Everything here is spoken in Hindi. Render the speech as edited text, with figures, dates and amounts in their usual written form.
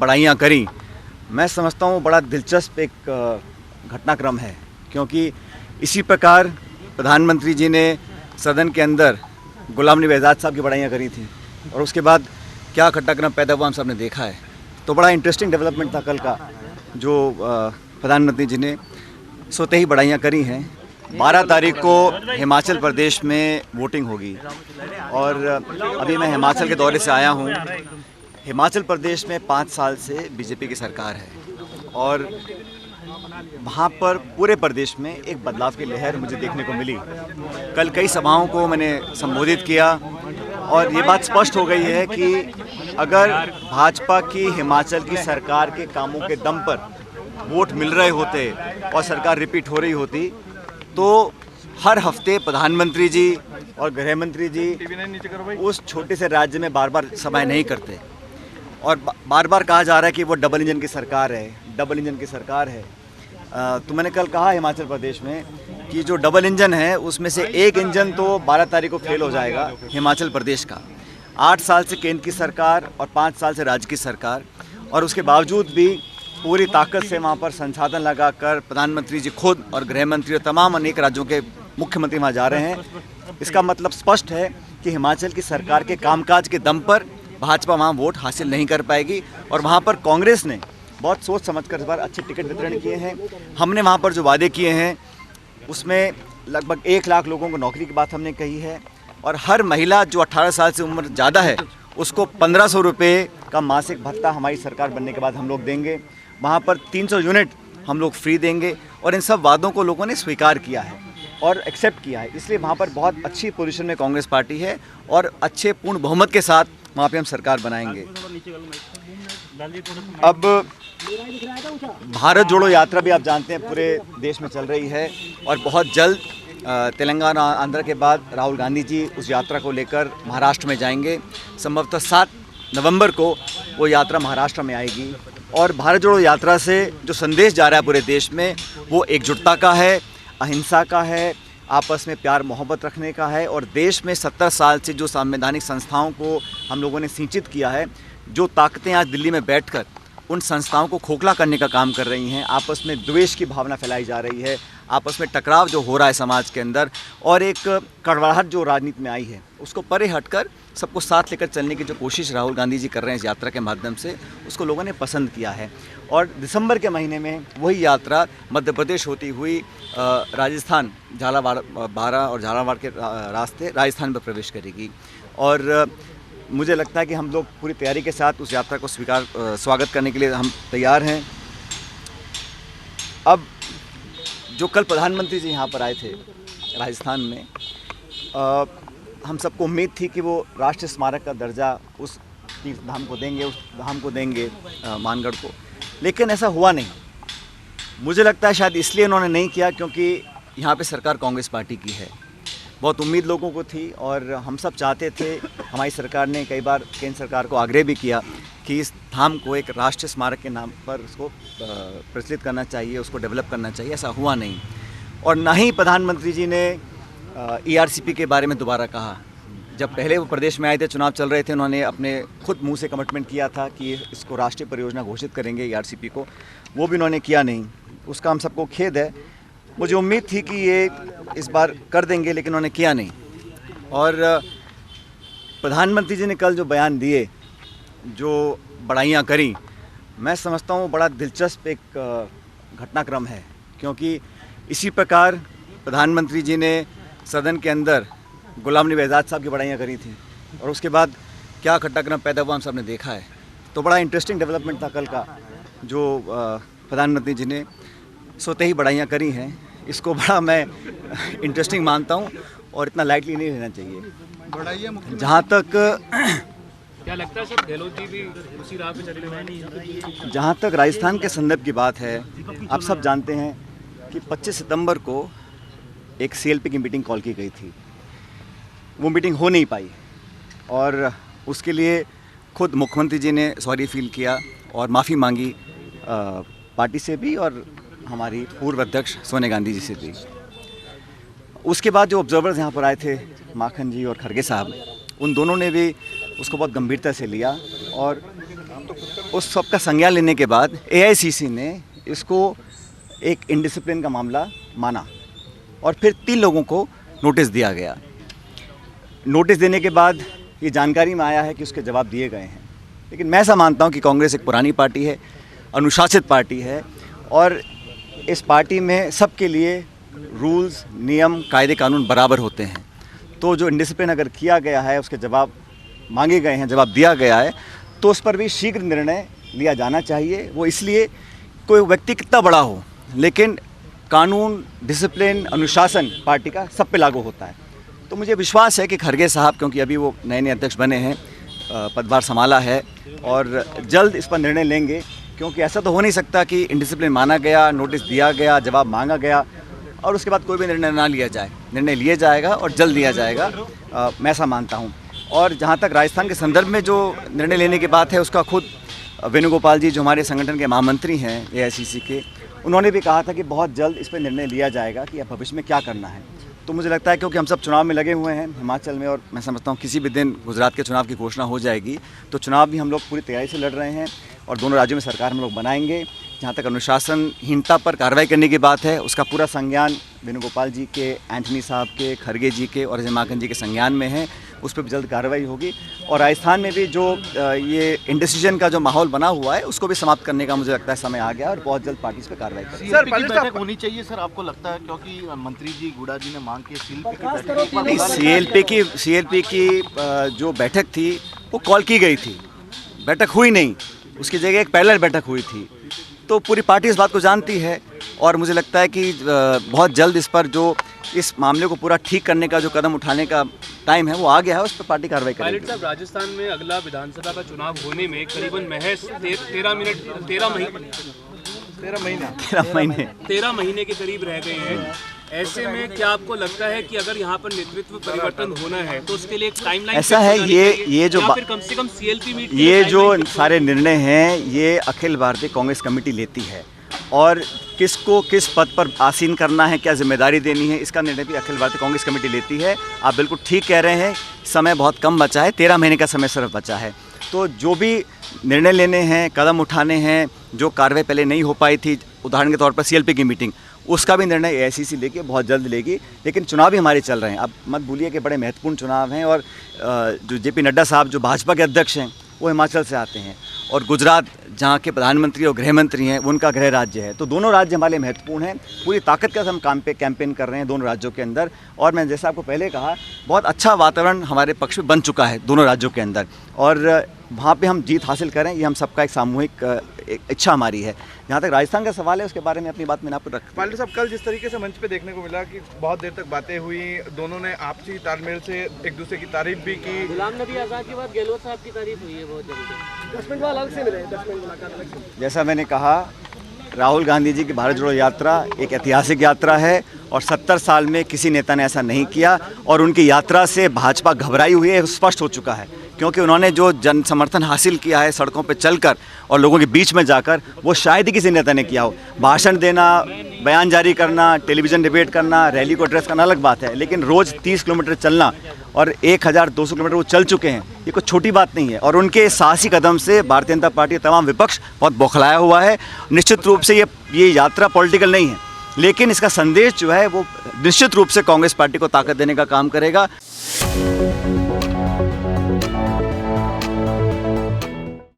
बड़ाइयाँ करी, मैं समझता हूँ बड़ा दिलचस्प एक घटनाक्रम है, क्योंकि इसी प्रकार प्रधानमंत्री जी ने सदन के अंदर गुलाम नबी आज़ाद साहब की बड़ाइयाँ करी थी और उसके बाद क्या घटनाक्रम पैदा हुआ हम सब ने देखा है। तो बड़ा इंटरेस्टिंग डेवलपमेंट था कल का, जो प्रधानमंत्री जी ने सोते ही बड़ाइयाँ करी हैं। 12 तारीख को हिमाचल प्रदेश में वोटिंग होगी और अभी मैं हिमाचल के दौरे से आया हूँ। हिमाचल प्रदेश में 5 साल से बीजेपी की सरकार है और वहाँ पर पूरे प्रदेश में एक बदलाव की लहर मुझे देखने को मिली। कल कई सभाओं को मैंने संबोधित किया और ये बात स्पष्ट हो गई है कि अगर भाजपा की हिमाचल की सरकार के कामों के दम पर वोट मिल रहे होते और सरकार रिपीट हो रही होती तो हर हफ्ते प्रधानमंत्री जी और गृह मंत्री जी उस छोटे से राज्य में बार बार सभाएं नहीं करते और बार बार कहा जा रहा है कि वो डबल इंजन की सरकार है, डबल इंजन की सरकार है। तो मैंने कल कहा हिमाचल प्रदेश में कि जो डबल इंजन है उसमें से एक इंजन तो 12 तारीख को फेल हो जाएगा हिमाचल प्रदेश का। 8 साल से केंद्र की सरकार और 5 साल से राज्य की सरकार, और उसके बावजूद भी पूरी ताकत से वहाँ पर संसाधन लगाकर प्रधानमंत्री जी खुद और गृह मंत्री और तमाम अनेक राज्यों के मुख्यमंत्री वहाँ जा रहे हैं। इसका मतलब स्पष्ट है कि हिमाचल की सरकार के कामकाज के दम पर भाजपा वहाँ वोट हासिल नहीं कर पाएगी और वहाँ पर कांग्रेस ने बहुत सोच समझकर इस बार अच्छे टिकट वितरण किए हैं। हमने वहाँ पर जो वादे किए हैं उसमें लगभग 1 लाख लोगों को नौकरी की बात हमने कही है और हर महिला जो 18 साल से उम्र ज़्यादा है उसको 1500 रुपये का मासिक भत्ता हमारी सरकार बनने के बाद हम लोग देंगे। वहाँ पर 300 यूनिट हम लोग फ्री देंगे और इन सब वादों को लोगों ने स्वीकार किया है और एक्सेप्ट किया है। इसलिए वहाँ पर बहुत अच्छी पोजीशन में कांग्रेस पार्टी है और अच्छे पूर्ण बहुमत के साथ वहाँ पे हम सरकार बनाएंगे। अब भारत जोड़ो यात्रा भी आप जानते हैं पूरे देश में चल रही है और बहुत जल्द तेलंगाना आंध्र के बाद राहुल गांधी जी उस यात्रा को लेकर महाराष्ट्र में जाएंगे। संभवतः 7 नवंबर को वो यात्रा महाराष्ट्र में आएगी और भारत जोड़ो यात्रा से जो संदेश जा रहा है पूरे देश में वो एकजुटता का है, अहिंसा का है, आपस में प्यार मोहब्बत रखने का है और देश में 70 साल से जो संवैधानिक संस्थाओं को हम लोगों ने सिंचित किया है, जो ताकतें आज दिल्ली में बैठकर उन संस्थाओं को खोखला करने का काम कर रही हैं, आपस में द्वेष की भावना फैलाई जा रही है, आपस में टकराव जो हो रहा है समाज के अंदर और एक कड़वाहट जो राजनीति में आई है उसको परे हटकर सबको साथ लेकर चलने की जो कोशिश राहुल गांधी जी कर रहे हैं इस यात्रा के माध्यम से, उसको लोगों ने पसंद किया है। और दिसंबर के महीने में वही यात्रा मध्य प्रदेश होती हुई राजस्थान झालावाड़ बारां और झालावाड़ के रास्ते राजस्थान में प्रवेश करेगी और मुझे लगता है कि हम लोग पूरी तैयारी के साथ उस यात्रा को स्वागत करने के लिए हम तैयार हैं। अब जो कल प्रधानमंत्री जी यहाँ पर आए थे राजस्थान में, हम सबको उम्मीद थी कि वो राष्ट्रीय स्मारक का दर्जा उस तीर्थ धाम को देंगे, उस धाम को देंगे मानगढ़ को, लेकिन ऐसा हुआ नहीं। मुझे लगता है शायद इसलिए उन्होंने नहीं किया क्योंकि यहाँ पे सरकार कांग्रेस पार्टी की है। बहुत उम्मीद लोगों को थी और हम सब चाहते थे, हमारी सरकार ने कई बार केंद्र सरकार को आग्रह भी किया कि इस धाम को एक राष्ट्रीय स्मारक के नाम पर उसको प्रचलित करना चाहिए, उसको डेवलप करना चाहिए। ऐसा हुआ नहीं और ना ही प्रधानमंत्री जी ने ERCP के बारे में दोबारा कहा। जब पहले वो प्रदेश में आए थे, चुनाव चल रहे थे, उन्होंने अपने खुद मुंह से कमिटमेंट किया था कि इसको राष्ट्रीय परियोजना घोषित करेंगे ERCP को, वो भी उन्होंने किया नहीं। उसका हम सबको खेद है। मुझे उम्मीद थी कि ये इस बार कर देंगे लेकिन उन्होंने किया नहीं। और प्रधानमंत्री जी ने कल जो बयान दिए, जो बड़ाइयाँ करी, मैं समझता हूँ बड़ा दिलचस्प एक घटनाक्रम है, क्योंकि इसी प्रकार प्रधानमंत्री जी ने सदन के अंदर गुलाम नबी आज़ाद साहब की बड़ाइयाँ करी थी और उसके बाद क्या घटनाक्रम पैदा हुआ हम सब ने देखा है। तो बड़ा इंटरेस्टिंग डेवलपमेंट था कल का, जो प्रधानमंत्री जी ने सोते ही बड़ाइयाँ करी हैं। इसको बड़ा मैं इंटरेस्टिंग मानता हूँ और इतना लाइटली नहीं लेना चाहिए। जहाँ तक क्या लगता है सर, गहलोत जी भी उसी राह पे चले हैं? जहाँ तक राजस्थान के संदर्भ की बात है, आप सब जानते हैं कि 25 सितंबर को एक CLP की मीटिंग कॉल की गई थी। वो मीटिंग हो नहीं पाई और उसके लिए खुद मुख्यमंत्री जी ने सॉरी फील किया और माफ़ी मांगी पार्टी से भी और हमारी पूर्व अध्यक्ष सोनिया गांधी जी से भी। उसके बाद जो ऑब्जर्वर्स यहाँ पर आए थे, माखन जी और खड़गे साहब, उन दोनों ने भी उसको बहुत गंभीरता से लिया और उस सब का संज्ञान लेने के बाद एआईसीसी ने इसको एक इनडिसिप्लिन का मामला माना और फिर 3 लोगों को नोटिस दिया गया। नोटिस देने के बाद ये जानकारी में आया है कि उसके जवाब दिए गए हैं। लेकिन मैं ऐसा मानता हूँ कि कांग्रेस एक पुरानी पार्टी है, अनुशासित पार्टी है और इस पार्टी में सबके लिए रूल्स, नियम, कायदे कानून बराबर होते हैं। तो जो इनडिसिप्लिन अगर किया गया है, उसके जवाब मांगे गए हैं, जवाब दिया गया है, तो उस पर भी शीघ्र निर्णय लिया जाना चाहिए। वो इसलिए कोई व्यक्ति कितना बड़ा हो, लेकिन कानून, डिसिप्लिन, अनुशासन पार्टी का सब पे लागू होता है। तो मुझे विश्वास है कि खरगे साहब, क्योंकि अभी वो नए अध्यक्ष बने हैं, पदभार संभाला है और जल्द इस पर निर्णय लेंगे, क्योंकि ऐसा तो हो नहीं सकता कि इनडिसिप्लिन माना गया, नोटिस दिया गया, जवाब मांगा गया और उसके बाद कोई भी निर्णय ना लिया जाए। निर्णय लिया जाएगा और जल्द लिया जाएगा, मैं ऐसा मानता हूँ। और जहाँ तक राजस्थान के संदर्भ में जो निर्णय लेने की बात है, उसका खुद वेणुगोपाल जी, जो हमारे संगठन के महामंत्री हैं एआईसीसी के, उन्होंने भी कहा था कि बहुत जल्द इस पर निर्णय लिया जाएगा कि अब भविष्य में क्या करना है। तो मुझे लगता है क्योंकि हम सब चुनाव में लगे हुए हैं हिमाचल में, और मैं समझता हूँ किसी भी दिन गुजरात के चुनाव की घोषणा हो जाएगी, तो चुनाव भी हम लोग पूरी तैयारी से लड़ रहे हैं और दोनों राज्यों में सरकार हम लोग बनाएंगे। जहाँ तक अनुशासनहीनता पर कार्रवाई करने की बात है, उसका पूरा संज्ञान वेणुगोपाल जी के, एंथनी साहब के, खरगे जी के और अजय माकन जी के संज्ञान में है। उस पर भी जल्द कार्रवाई होगी और राजस्थान में भी जो ये इंडिसीजन का जो माहौल बना हुआ है, उसको भी समाप्त करने का मुझे लगता है समय आ गया और बहुत जल्द पार्टी इस पर कार्रवाई करेगी। सर, पायलट साहब होनी चाहिए सर, आपको लगता है? क्योंकि मंत्री जी, गुड़ा जी ने मांग की सीएलपी की जो बैठक थी वो कॉल की गई थी, बैठक हुई नहीं, उसकी जगह एक पैरेलल बैठक हुई थी। तो पूरी पार्टी इस बात को जानती है और मुझे लगता है कि बहुत जल्द इस पर जो इस मामले को पूरा ठीक करने का जो कदम उठाने का टाइम है वो आ गया है, उस पर पार्टी कार्रवाई करेगी। पायलट साहब, राजस्थान में अगला विधानसभा का चुनाव होने में करीबन महज 13 महीने के करीब रह गए हैं। ऐसे में क्या आपको लगता है कि अगर यहाँ पर नेतृत्व परिवर्तन होना है तो उसके लिए एक टाइमलाइन ऐसा है, ये जो फिर कम से कम सीएलपी मीट, ये जो सारे निर्णय हैं ये अखिल भारतीय कांग्रेस कमेटी लेती है और किसको किस पद पर आसीन करना है, क्या जिम्मेदारी देनी है, इसका निर्णय भी अखिल भारतीय कांग्रेस कमेटी लेती है। आप बिल्कुल ठीक कह रहे हैं, समय बहुत कम बचा है, 13 महीने का समय सिर्फ बचा है। तो जो भी निर्णय लेने हैं, कदम उठाने हैं, जो कार्रवाई पहले नहीं हो पाई थी, उदाहरण के तौर पर सीएलपी की मीटिंग, उसका भी निर्णय एआईसीसी लेके बहुत जल्द लेगी। लेकिन चुनाव भी हमारे चल रहे हैं, अब मत भूलिए कि बड़े महत्वपूर्ण चुनाव हैं और जो जेपी नड्डा साहब जो भाजपा के अध्यक्ष हैं वो हिमाचल से आते हैं और गुजरात जहाँ के प्रधानमंत्री और गृह मंत्री हैं उनका गृह राज्य है। तो दोनों राज्य हमारे लिए महत्वपूर्ण हैं। पूरी ताकत के साथ हम कैंपेन कर रहे हैं दोनों राज्यों के अंदर और मैं जैसा आपको पहले कहा, बहुत अच्छा वातावरण हमारे पक्ष में बन चुका है दोनों राज्यों के अंदर और वहाँ पे हम जीत हासिल करें, ये हम सबका एक सामूहिक इच्छा हमारी है। जहाँ तक राजस्थान का सवाल है उसके बारे में अपनी बात मैंने आपको रखा। पायलट साहब, कल जिस तरीके से मंच पे देखने को मिला कि बहुत देर तक बातें हुई, दोनों ने आपसी तालमेल से एक दूसरे की तारीफ भी की। गुलाम नबी आज़ाद के बाद गहलोत साहब की तारीफ हुई है बहुत जल्दी। 10 मिनट अलग से मिले, 10 मिनट मुलाकात अलग से। जैसा मैंने कहा, राहुल गांधी जी की भारत जोड़ो यात्रा एक ऐतिहासिक यात्रा है और 70 साल में किसी नेता ने ऐसा नहीं किया और उनकी यात्रा से भाजपा घबराई हुई है, स्पष्ट हो चुका है, क्योंकि उन्होंने जो जन समर्थन हासिल किया है सड़कों पे चलकर और लोगों के बीच में जाकर, वो शायद ही किसी नेता ने किया हो। भाषण देना, बयान जारी करना, टेलीविज़न डिबेट करना, रैली को एड्रेस करना अलग बात है, लेकिन रोज़ 30 किलोमीटर चलना और 1200 किलोमीटर वो चल चुके हैं, ये कोई छोटी बात नहीं है। और उनके साहसी कदम से भारतीय जनता पार्टी का तमाम विपक्ष बहुत बौखलाया हुआ है। निश्चित रूप से ये यात्रा पॉलिटिकल नहीं है, लेकिन इसका संदेश जो है वो निश्चित रूप से कांग्रेस पार्टी को ताकत देने का काम करेगा।